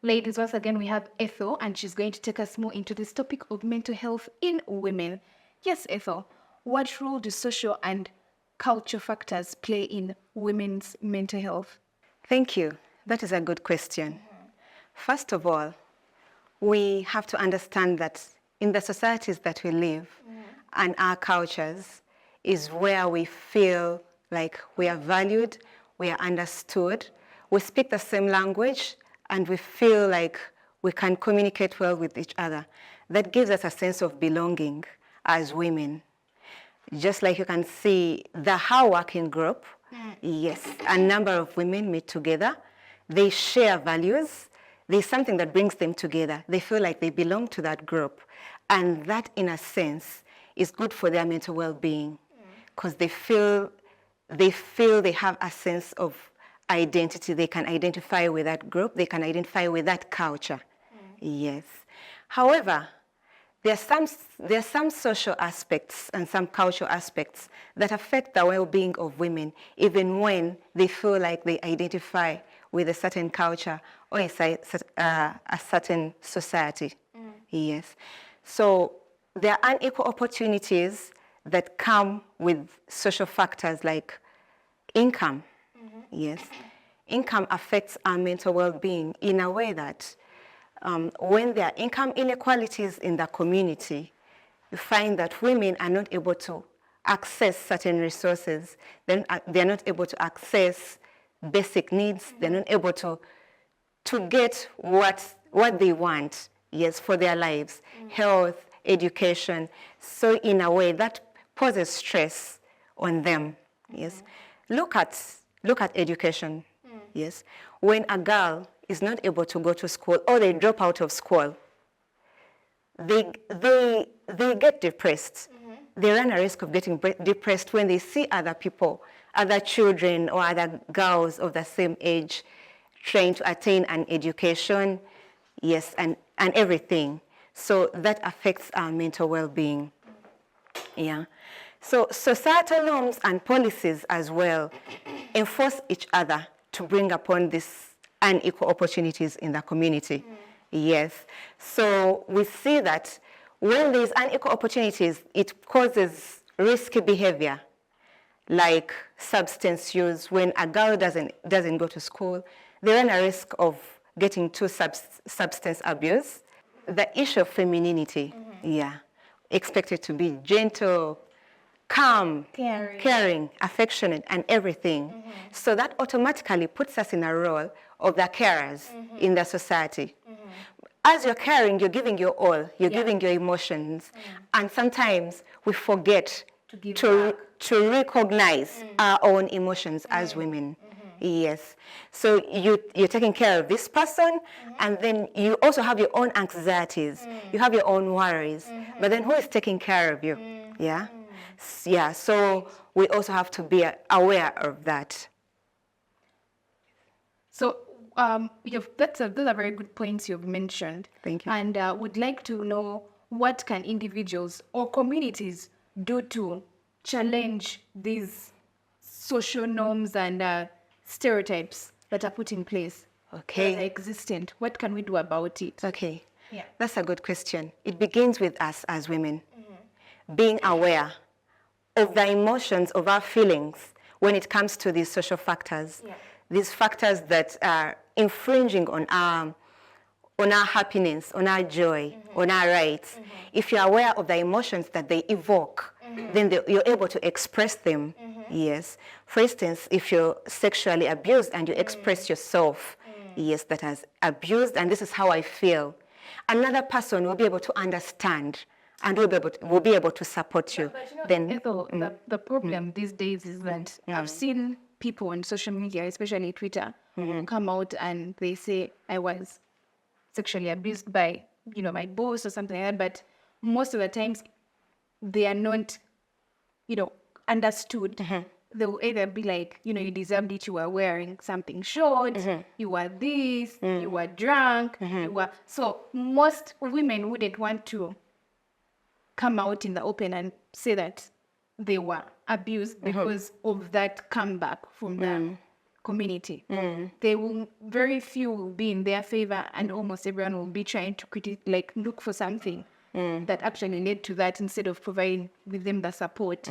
Ladies, once again, we have Ethel, and she's going to take us more into this topic of mental health in women. Yes, Ethel, what role do social and culture factors play in women's mental health? Thank you. That is a good question. First of all, we have to understand that in the societies that we live and our cultures is where we feel like we are valued, we are understood, we speak the same language, and we feel like we can communicate well with each other. That gives us a sense of belonging as women. Just like you can see the How Working Group, yes, a number of women meet together. They share values. There's something that brings them together. They feel like they belong to that group. And that, in a sense, is good for their mental well-being because they feel they have a sense of identity. They can identify with that group. They can identify with that culture. Yes. However, there are some social aspects and some cultural aspects that affect the well-being of women, even when they feel like they identify with a certain culture or a certain society. Yes. So there are unequal opportunities that come with social factors like income. Yes. Income affects our mental well-being in a way that when there are income inequalities in the community, you find that women are not able to access certain resources. Then they're not able to access basic needs. They're not able to get what they want, yes, for their lives, health, education. So in a way that poses stress on them. Yes. Look at education. Yes. When a girl is not able to go to school or they drop out of school, they get depressed. They run a risk of getting depressed when they see other people, other children or other girls of the same age trying to attain an education, yes, and everything. So that affects our mental well-being. Yeah. So societal norms and policies as well enforce each other to bring upon this unequal opportunities in the community. Yes. So we see that when there's unequal opportunities, it causes risky behavior, like substance use. When a girl doesn't go to school, they run a risk of getting to substance abuse. The issue of femininity, yeah, expected to be gentle, calm, caring, affectionate, and everything. So that automatically puts us in a role of the carers in the society. As you're caring, you're giving your all, you're giving your emotions, and sometimes we forget to recognize our own emotions as women. Yes. So you're taking care of this person, and then you also have your own anxieties, you have your own worries, but then who is taking care of you? Yeah. Yeah, so we also have to be aware of that. So those are very good points you've mentioned. Thank you. And would like to know, what can individuals or communities do to challenge these social norms and stereotypes that are put in place? Okay. That are existent. What can we do about it? Okay. Yeah. That's a good question. It begins with us as women, being aware of the emotions, of our feelings when it comes to these social factors. Yeah. These factors that are infringing on our happiness, on our joy, on our rights. If you're aware of the emotions that they evoke, then you're able to express them. Yes. For instance, if you're sexually abused and you express yourself, yes, that has abused, and this is how I feel, another person will be able to understand and will be able to support you. But you know, Then Ethel, the problem these days is that I've seen people on social media, especially Twitter, come out and they say, I was sexually abused by, my boss or something like that. But most of the times they are not, understood. They will either be like, you deserved it, you were wearing something short, you were this, you were drunk, you were... So most women wouldn't want to come out in the open and say that they were abused because of that comeback from the community. They will, very few will be in their favor, and almost everyone will be trying to look for something that actually led to that instead of providing with them the support.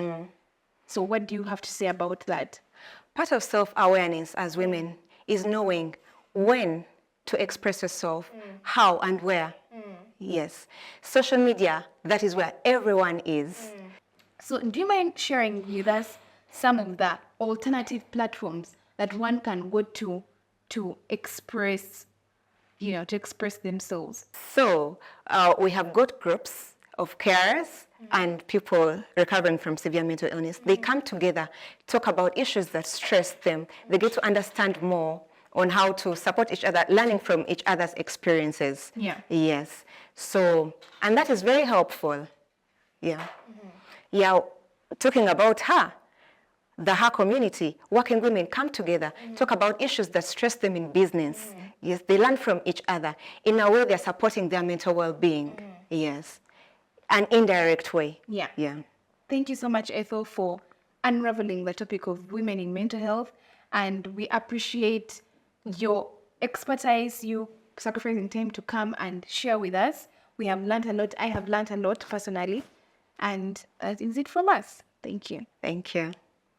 So what do you have to say about that? Part of self-awareness as women is knowing when to express yourself, how and where. Yes. Social media, that is where everyone is. So do you mind sharing with us some of the alternative platforms that one can go to express, to express themselves? So we have got groups of carers and people recovering from severe mental illness. They come together, talk about issues that stress them. They get to understand more on how to support each other, learning from each other's experiences. Yeah. Yes. So, and that is very helpful. Yeah. Yeah, talking about her community, working women come together, talk about issues that stress them in business. Yes, they learn from each other. In a way, they're supporting their mental well-being. Yes, an indirect way. Yeah. Yeah. Thank you so much, Ethel, for unraveling the topic of women in mental health. And we appreciate your expertise, you sacrificing time to come and share with us. We have learned a lot. I have learned a lot personally. And that is it from us. Thank you. Thank you.